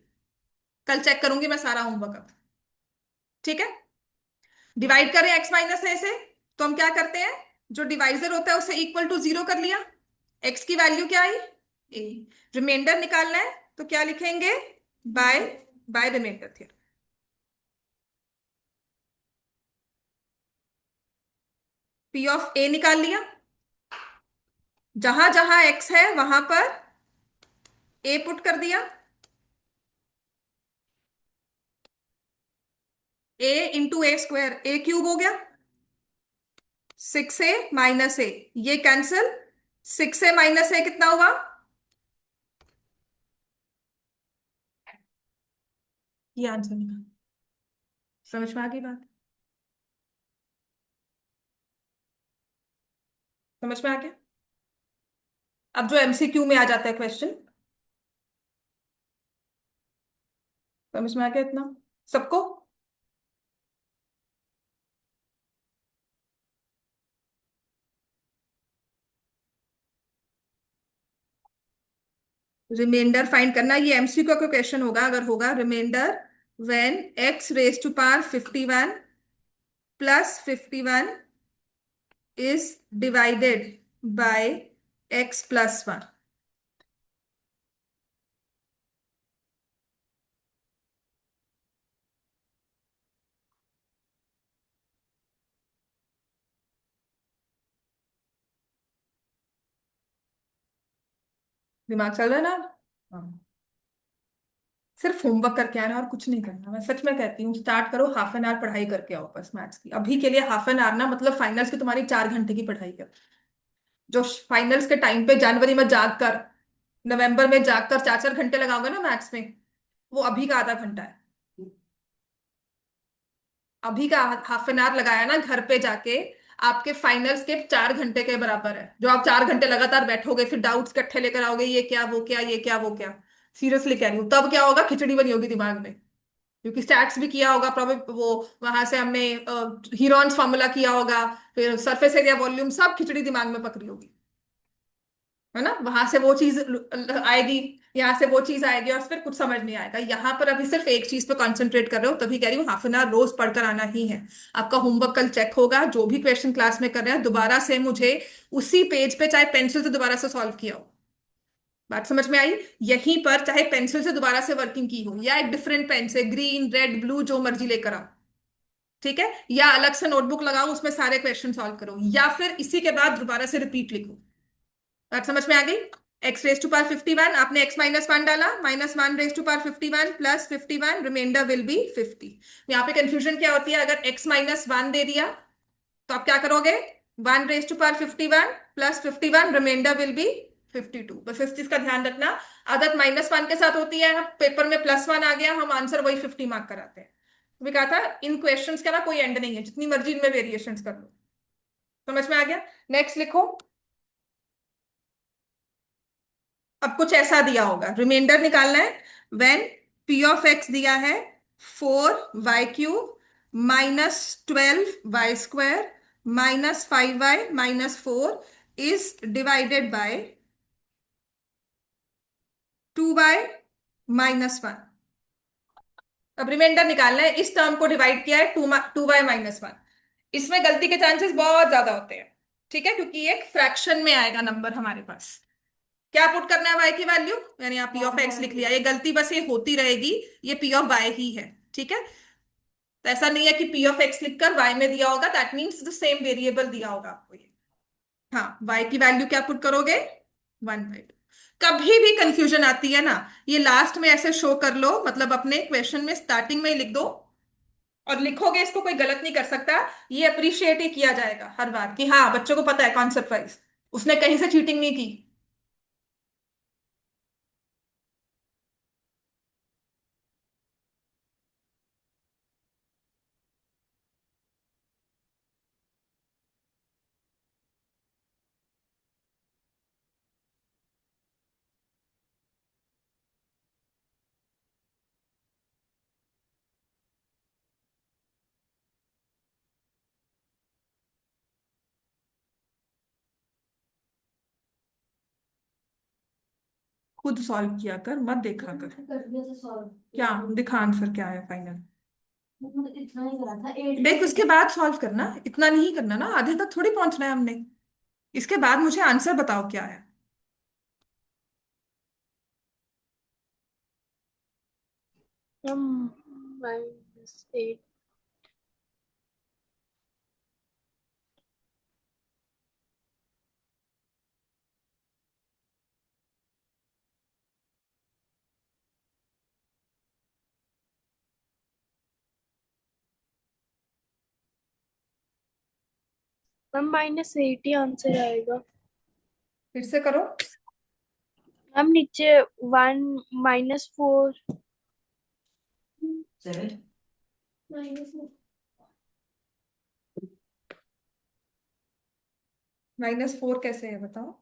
कल चेक करूंगी मैं सारा होमवर्क अब। ठीक है, डिवाइड करें x - a से, तो हम क्या करते हैं, जो डिवाइजर होता है उसे इक्वल टू 0 कर लिया। x की वैल्यू क्या आई? a। रिमाइंडर निकालना है तो क्या लिखेंगे? Bye by remainder theorem. p(a) निकाल लिया। जहां जहां x है वहां पर a पुट कर दिया। a × a², a³ हो गया। 6a - a, ये कैंसिल। 6a - a कितना हुआ? ये आंसर निकाल। समझ में आ गई बात? समझ में आ गया? अब जो MCQ में आ जाता है क्वेश्चन, समझ में आ गया इतना सबको? रिमाइंडर फाइंड करना, ये MCQ का क्वेश्चन होगा अगर होगा। Remainder when x⁻51 + 51 is divided by x+1। दिमाग चल रहा है ना? हाँ। सिर्फ होमवर्क करके आना और कुछ नहीं करना। मैं सच में कहती हूँ, स्टार्ट करो, हाफ एन आवर पढ़ाई करके आओ बस मैथ्स की। अभी के लिए हाफ एन आवर ना, मतलब फाइनल्स की तुम्हारी 4 घंटे की पढ़ाई है। जो फाइनल्स के टाइम पे जनवरी में जाग कर, नवंबर में जाग कर 4 4 घंटे लगाओगे ना मैथ्स में, वो अभी का आधा घंटा है। अभी का हाफ एन आवर लगाया ना घर पे जाके, आपके फाइनल्स के 4 घंटे के बराबर है। जो आप 4 घंटे लगातार बैठोगे, फिर डाउट्स इकट्ठे लेकर आओगे, ये क्या वो क्या, ये क्या वो क्या। सीरियसली कह रही हूँ, तब क्या होगा, खिचड़ी बनी होगी दिमाग में। क्योंकि स्टैट्स भी किया होगा प्रॉब्लम, वो वहां से हमने हीरोन्स फार्मूला किया होगा, फिर सरफेस एरिया वॉल्यूम, सब खिचड़ी दिमाग में पकड़ी होगी। है ना, वहां से वो चीज आएगी, यहाँ से वो चीज आएगी, और फिर कुछ समझ नहीं आएगा। यहाँ पर अभी सिर्फ एक चीज पे कंसंट्रेट कर रहे हो, तभी कह रही हूँ हाफ एन आवर रोज पढ़कर आना ही है। आपका होमवर्क कल चेक होगा, जो भी क्वेश्चन क्लास में कर रहे हैं दोबारा से मुझे उसी पेज पे, चाहे पेंसिल से दोबारा से सॉल्व किया हो। बात समझ में आई? यहीं पर चाहे पेंसिल से दोबारा से वर्किंग की हो, या एक डिफरेंट पेन से, ग्रीन रेड ब्लू जो मर्जी लेकर आओ। ठीक है, या अलग से नोटबुक लगाओ, उसमें सारे क्वेश्चन सॉल्व करो, या फिर इसी के बाद दोबारा से रिपीट लिखो। बात समझ में आ गई? x⁻51, आपने x - 1 डाला, -1 ⁻51 + 51, रिमाइंडर विल बी 50। यहाँ पे कंफ्यूजन क्या होती है, अगर x - 1 दे दिया तो आप क्या करोगे? 1 ⁻51 + 51, रिमाइंडर विल बी 52। बस इस चीज का ध्यान रखना, आदत -1 के साथ होती है, पेपर में +1 आ गया, हम आंसर वही 50 मार्क कराते हैं। भी कहा था इन क्वेश्चंस का ना कोई एंड नहीं है, जितनी मर्जी इनमें वेरिएशंस कर लो। समझ में आ गया? नेक्स्ट लिखो। अब कुछ ऐसा दिया होगा, रिमाइंडर निकालना है। व्हेन p ऑफ x दिया है 4y³ -12y² -5y -4 is divided bye 2y -1। अब रिमाइंडर निकालना है, इस टर्म को डिवाइड किया है 2y -1। इसमें गलती के चांसेस बहुत ज्यादा होते हैं, ठीक है, क्योंकि एक फ्रैक्शन में आएगा नंबर हमारे पास। क्या पुट करना है y की वैल्यू? मैंने यहाँ p ऑफ x लिख लिया, ये गलती बस ये होती रहेगी, ये p ऑफ y ही है, ठीक है। तो ऐसा नहीं है कि p ऑफ x लिखकर y में दिया होगा, that means the same variable दिया होगा आपको ये। हाँ, y की वैल्यू क्या पुट करोगे? 1/2। कभी भी कंफ्यूजन आती है ना, ये लास्ट में ऐसे शो कर लो, मतलब अपने क्वेश्चन में स्टार्टिंग में ही लिख दो, और लिखोगे इसको कोई गलत नहीं कर सकता। ये अप्रिशिएट ही किया जाएगा हर बार कि हाँ बच्चों को पता है कॉन्सेप्ट वाइज, उसने कहीं से चीटिंग नहीं की। खुद सॉल्व किया कर, मत देखा कर। कर दिया था सॉल्व। क्या दिखा आंसर क्या है फाइनल? इतना ही करा था 8। देख उसके बाद सॉल्व करना, इतना नहीं करना ना, आधे तक थोड़ी पहुंचना है हमने। इसके बाद मुझे आंसर बताओ क्या है। मैम -8। मैम -8 ही आंसर आएगा। फिर से करो। मैम नीचे 1 -4। 7 -4 कैसे है बताओ?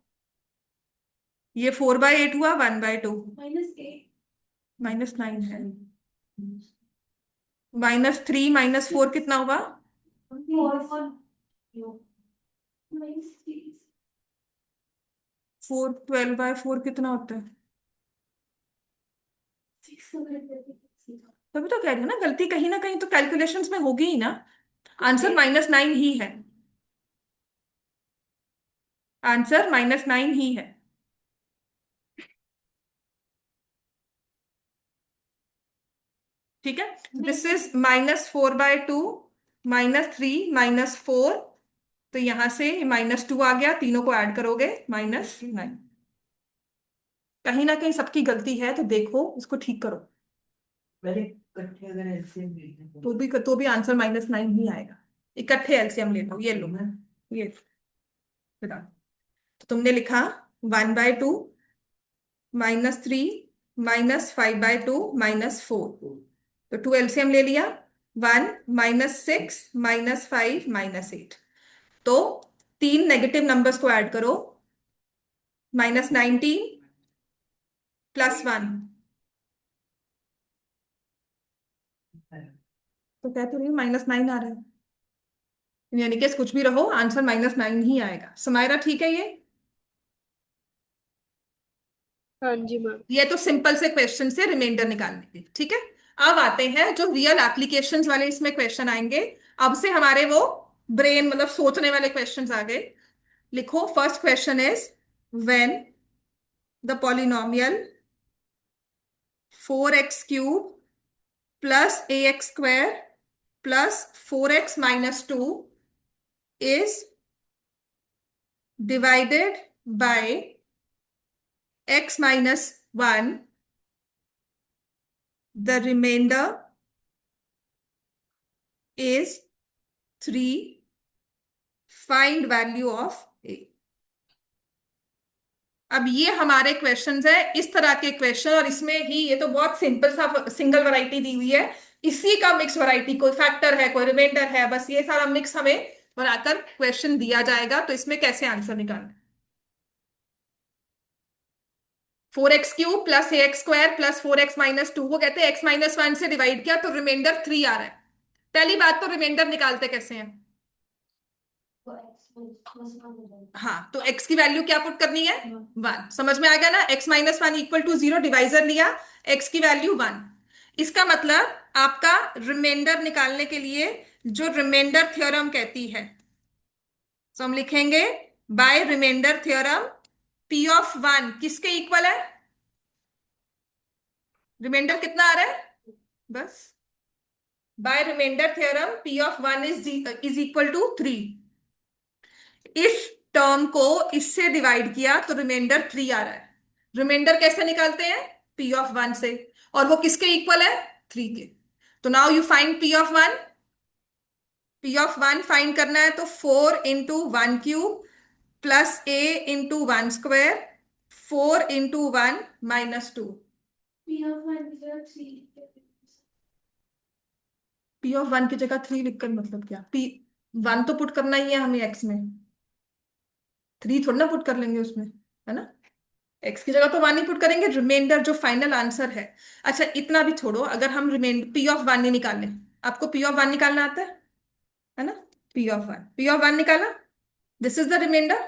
ये 4/8 हुआ, 1/2 -8 -9 है। -3 -4 कितना हुआ? 4 12/4 कितना होता है? तभी तो कह रही हूँ ना, गलती कहीं ना कहीं तो कैलकुलेशंस में होगी ही ना। आंसर -9 ही है, आंसर -9 ही है। ठीक है, दिस इज -4/2 -3 -4, तो यहां से -2 आ गया, तीनों को ऐड करोगे -9। कहीं ना कहीं सबकी गलती है, तो देखो उसको ठीक करो। पहले इकट्ठे अगर एलसीएम लेते तो भी आंसर -9 ही आएगा। इकट्ठे एलसीएम ले लो, ये लो, ये बता। तो तुमने लिखा 1/2 -3 -5/2 -4, तो 2 एलसीएम ले लिया, 1 -6 -5 -8। तो तीन नेगेटिव नंबर्स को ऐड करो, -19 +1। तो कहते रही -9 आ रहा है, यानी कि कुछ भी रहो आंसर -9 ही आएगा। समायरा ठीक है ये? हाँ जी मैम। ये तो सिंपल से क्वेश्चन से रिमाइंडर निकालने के, ठीक है। अब आते हैं जो रियल एप्लीकेशंस वाले इसमें क्वेश्चन आएंगे। अब से हमारे वो ब्रेन मतलब सोचने वाले क्वेश्चंस आ गए। लिखो, first question is when the polynomial 4x³ +ax² +4x - 2 is divided by x - 1, the remainder is 3, find value of a। अब ये हमारे क्वेश्चंस है, इस तरह के क्वेश्चन, और इसमें ही ये तो बहुत सिंपल सा सिंगल वैरायटी दी हुई है, इसी का मिक्स वैरायटी, कोई फैक्टर है कोई रिमाइंडर है, बस ये सारा मिक्स हमें बनाकर क्वेश्चन दिया जाएगा। तो इसमें कैसे आंसर निकालना? 4x³ plus ax² plus 4x-2, वो कहते हैं x-1 से डिवाइड किया तो रिमाइंडर 3 आ रहा है। पहली बात तो रिमाइंडर निकालते कैसे हैं? हाँ, तो x की वैल्यू क्या पुट करनी है? 1। समझ में आ गया ना? x-1 इक्वल टू 0, डिवाइजर लिया, x की वैल्यू 1। इसका मतलब आपका रिमाइंडर निकालने के लिए जो रिमाइंडर थ्योरम कहती है, तो हम लिखेंगे by remainder theorem p of 1 किसके इक्वल है? रिमाइंडर कितना आ रहा है? बस by remainder theorem p of 1 is equal to 3। इस टर्म को इससे डिवाइड किया तो रिमाइंडर 3 आ रहा है। रिमाइंडर कैसे निकालते हैं? p ऑफ 1 से, और वो किसके इक्वल है? 3 के। तो now you find p of 1। p of 1 find करना है तो 4 × 1³ प्लस a × 1² 4 × 1 - 2। p ऑफ 1 की जगह 3 लिखकर मतलब क्या? p 1 तो पुट करना ही है हमें x में, 3 थोड़ा ना पुट कर लेंगे उसमें, है ना? x की जगह तो 1 ही पुट करेंगे, रिमाइंडर जो फाइनल आंसर है। अच्छा, इतना भी छोड़ो, अगर हम रिमाइंडर p ऑफ 1 ही निकाल लें, आपको p ऑफ 1 निकालना आता है ना? p ऑफ 1 निकाला, दिस इज द रिमाइंडर।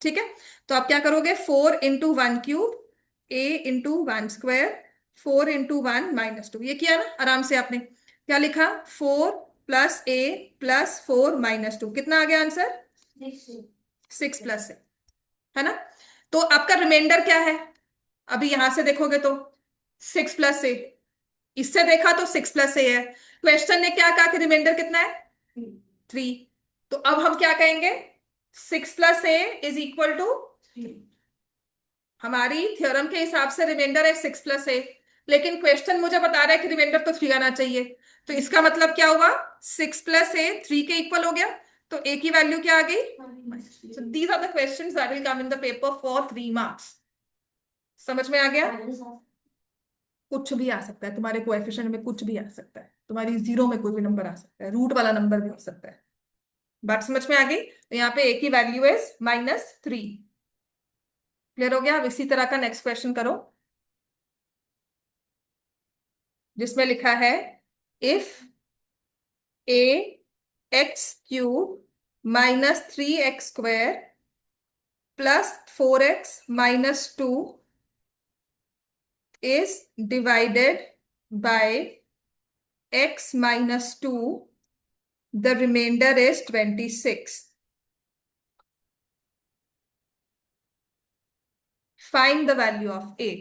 ठीक है, तो आप क्या करोगे? 4 × 1³ a × 1² 4 × 1 - 2, ये किया ना आराम से आपने। क्या लिखा? 4 + a + 4 - 2, कितना आ गया आंसर? 6 + है ना? तो आपका रिमाइंडर क्या है? अभी यहां से देखोगे तो 6 + a, इससे देखा तो 6 + a है। क्वेश्चन ने क्या कहा कि रिमाइंडर कितना है? 3। तो अब हम क्या कहेंगे? 6 + a इज इक्वल टू, हमारी थ्योरम के हिसाब से रिमाइंडर है 6 + a, लेकिन क्वेश्चन मुझे बता रहा है कि रिमाइंडर तो 3 आना चाहिए। तो इसका मतलब क्या हुआ? 6 + a 3 के इक्वल हो गया, तो a की वैल्यू क्या आ गई? So these are the questions that will come in the paper for 3 marks. समझ में आ गया? कुछ भी आ सकता है तुम्हारे कोएफिशिएंट में, कुछ भी आ सकता है, तुम्हारी जीरो में कोई भी नंबर आ सकता है, रूट वाला नंबर भी हो सकता है। बात समझ में आ गई? तो यहाँ पे a की वैल्यू इज -3। क्लियर हो गया? अब इसी तरह का नेक्स्ट क्वेश्चन करो, जिसमें लिखा है if a x³ - 3x² plus 4x - 2 is divided by x - 2, the remainder is 26. Find the value of a.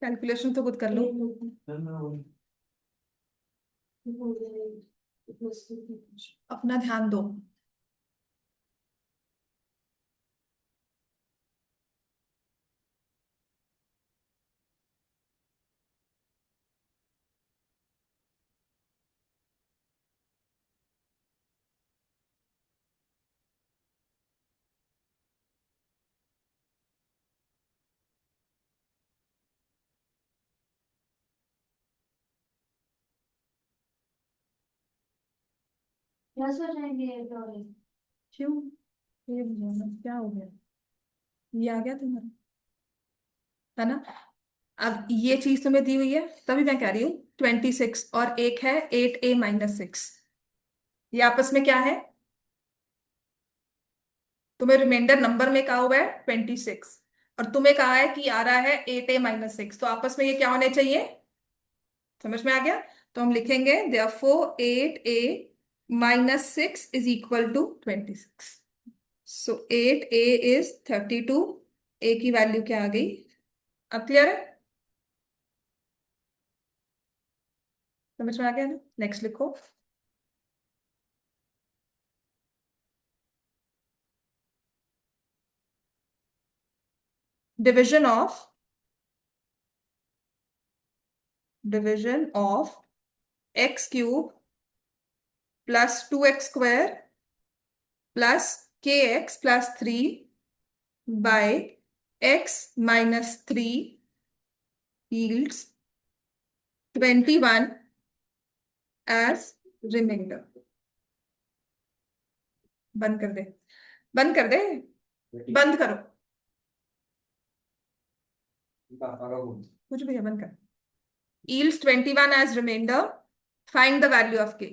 Calculation तो खुद कर लो, अपना ध्यान दो। प्लस हो जाएंगे क्यों? ये क्या हो गया? ये आ गया तुम्हारा, है ना? अब ये चीज तुम्हें दी हुई है, तभी मैं कह रही हूँ 26, और एक है 8a-6। ये आपस में क्या है? तुम्हें रिमाइंडर नंबर में कहा हुआ है 26, और तुम्हें कहा है कि आ रहा है 8a-6, तो आपस में ये क्या होने चाहिए? समझ में आ गया? तो हम लिखेंगे therefore 8a-6 is equal to 26। So 8a is 32। a की वैल्यू क्या आ गई? अब क्लियर है? समझ में आ गया ना? नेक्स्ट लिखो। Division of x cube plus 2x² plus kx+3 by x-3 yields 21 as remainder. बंद कर दे, बंद कर दे, बंद करो, कुछ भी है, बंद कर। yields 21 as remainder, find the value of k।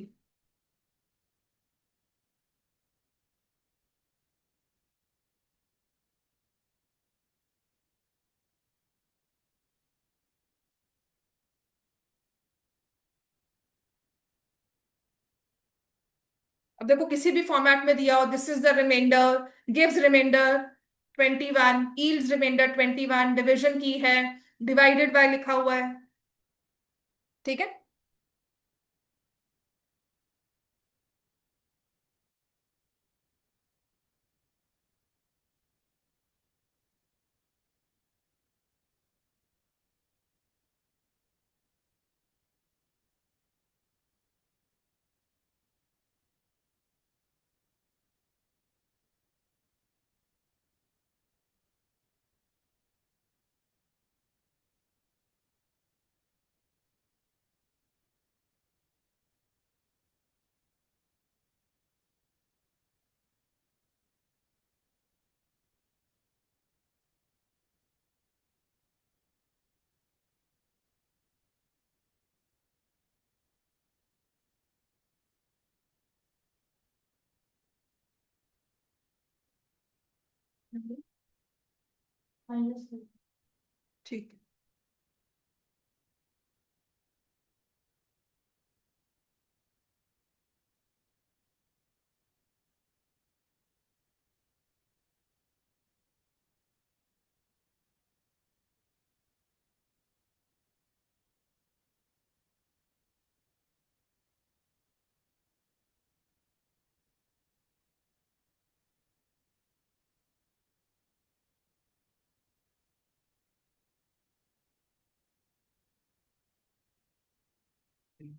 अब देखो किसी भी फॉर्मेट में दिया हो, this is the remainder, gives remainder 21, yields remainder 21, division की है, डिवाइडेड बाय लिखा हुआ है, ठीक है?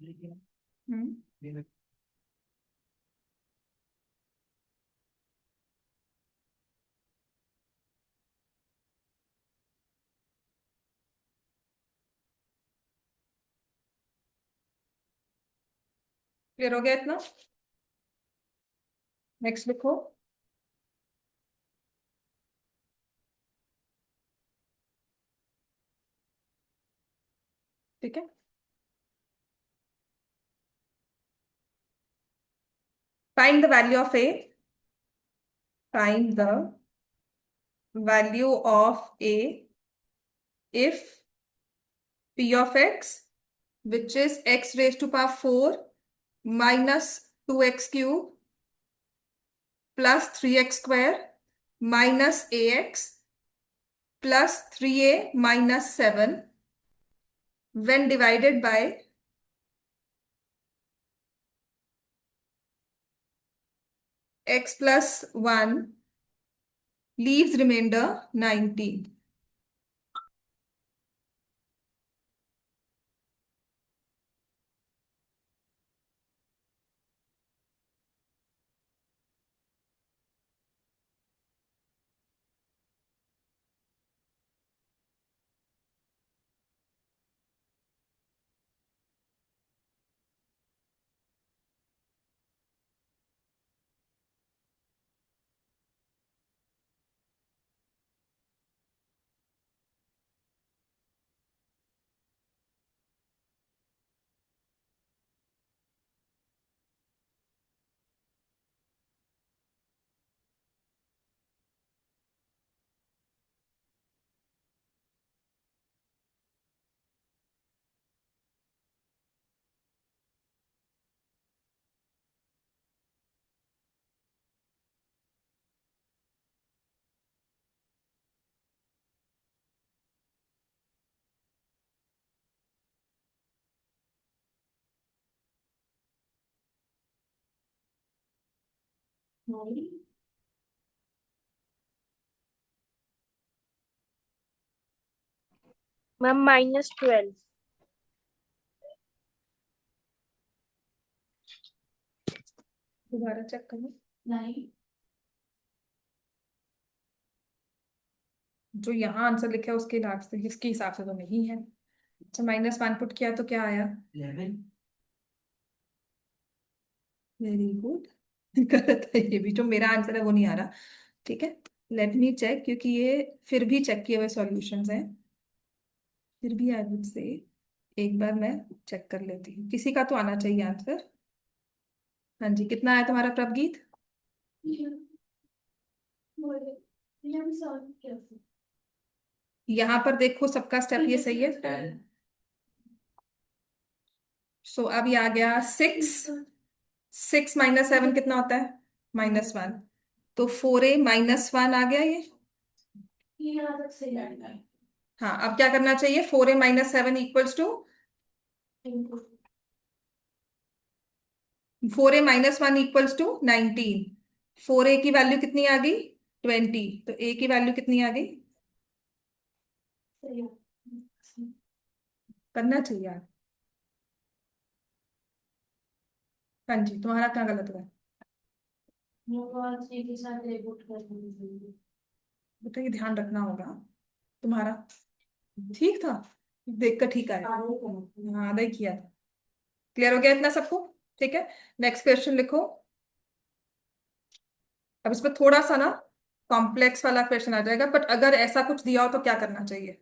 ठीक है, हम्म, क्लियर हो गया इतना? नेक्स्ट लिखो। ठीक है, find the value of a, find the value of a if p of x, which is x raised to power 4 minus 2x cube plus 3x square minus ax plus 3a minus 7 when divided by x plus 1 leaves remainder 19। Ma'am -12। दोबारा check करो। नहीं जो यहाँ answer लिखा है उसके हिसाब से, इसके हिसाब से तो नहीं है। अच्छा, -1 पुट किया तो क्या आया? 11 वेरी गुड। गलत है ये भी, जो मेरा आंसर है वो नहीं आ रहा। ठीक है, लेट मी चेक, क्योंकि ये फिर भी चेक किए हुए सॉल्यूशंस हैं, फिर भी आई वुड से एक बार मैं चेक कर लेती हूँ। किसी का तो आना चाहिए आंसर। हाँ जी, कितना आया तुम्हारा प्रभगीत? यहाँ पर देखो, सबका स्टेप ये सही है। 10 सो अब ये आ गया 6। 6 -7 कितना होता है? -1। तो 4a -1 आ गया ये। यहाँ तक सही आएगा। हाँ, अब क्या करना चाहिए? 4a -7 equals to 4a -1 equals to 19। 4a की वैल्यू कितनी आ गई? 20। तो a की वैल्यू कितनी आ गई? करना चाहिए यार। हाँ जी, तुम्हारा क्या गलत हुआ? के साथ रिपोर्ट कर दूंगी। बेटा, ये ध्यान रखना होगा। तुम्हारा ठीक था, देख कर ठीक आया। हाँ, आधा ही किया था। क्लियर हो गया इतना सबको? ठीक है, नेक्स्ट क्वेश्चन लिखो। अब इसमें थोड़ा सा ना कॉम्प्लेक्स वाला क्वेश्चन आ जाएगा, बट अगर ऐसा कुछ दिया हो तो क्या करना चाहिए?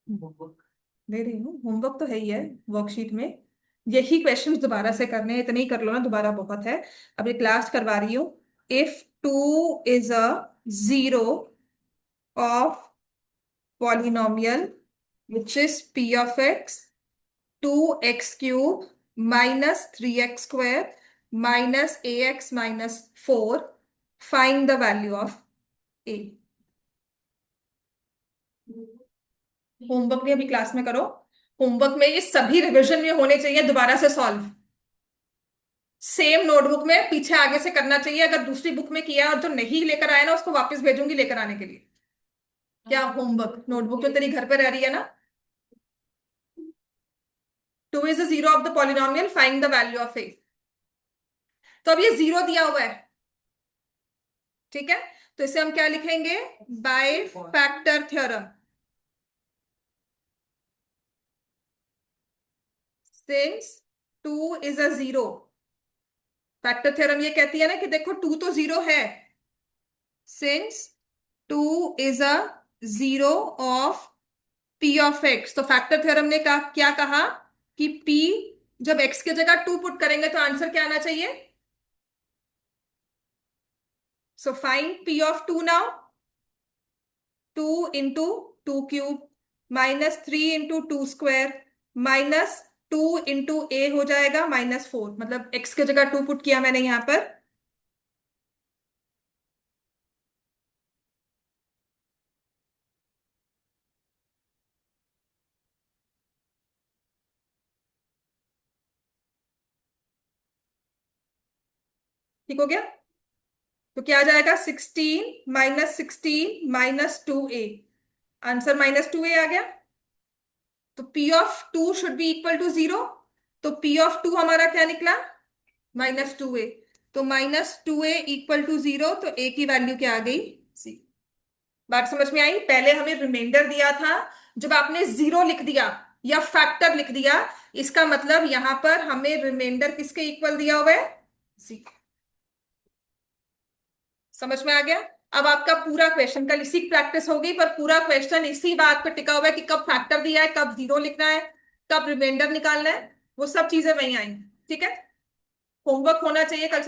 दे रही हूँ, होमवर्क तो है ही है वर्कशीट में। यही क्वेश्चन दोबारा से करने हैं, इतने ही कर लो ना, दोबारा बहुत है। अब एक लास्ट करवा रही हूँ। If 2 is a zero of polynomial which is p of x, 2x cube -3x square ax -4, find the value of a। Homework भी अभी क्लास में करो। होमवर्क में ये सभी रिवीजन में होने चाहिए, दोबारा से सॉल्व। सेम नोटबुक में पीछे आगे से करना चाहिए। अगर दूसरी बुक में किया और जो नहीं लेकर आया ना, उसको वापस भेजूंगी लेकर आने के लिए। क्या होमवर्क? नोटबुक तो तेरी घर पे रह रही है ना। 2 is a zero of the polynomial, find the value of a। तो अब ये जीरो दिया हुआ है, ठीक है, तो इसे हम क्या लिखेंगे? Bye factor theorem. Since 2 is a zero, factor theorem ये कहती है ना कि देखो 2 तो जीरो है। Since 2 is a zero of p of x, तो फैक्टर थ्योरम ने क्या कहा कि p, जब x की जगह 2 पुट करेंगे तो आंसर क्या आना चाहिए? So find p of 2 now. 2 × 2³ -3 × 2² -2 × a हो जाएगा -4, मतलब x की जगह 2 पुट किया मैंने यहां पर। ठीक हो गया? तो क्या आ जाएगा? 16 -16 -2a, आंसर -2a आ गया। तो p of 2 should be equal to 0। तो p ऑफ 2 हमारा क्या निकला? -2a। तो -2a इक्वल टू 0, तो a की वैल्यू क्या आ गई? C। बात समझ में आई? पहले हमें रिमाइंडर दिया था, जब आपने जीरो लिख दिया या फैक्टर लिख दिया, इसका मतलब यहां पर हमें रिमाइंडर किसके इक्वल दिया हुआ है? C। समझ में आ गया? अब आपका पूरा क्वेश्चन, कल इसी की प्रैक्टिस होगी, पर पूरा क्वेश्चन इसी बात पर टिका हुआ है कि कब फैक्टर दिया है, कब जीरो लिखना है, कब रिमाइंडर निकालना है, वो सब चीजें वहीं आएंगी। ठीक है, होमवर्क होना चाहिए कल।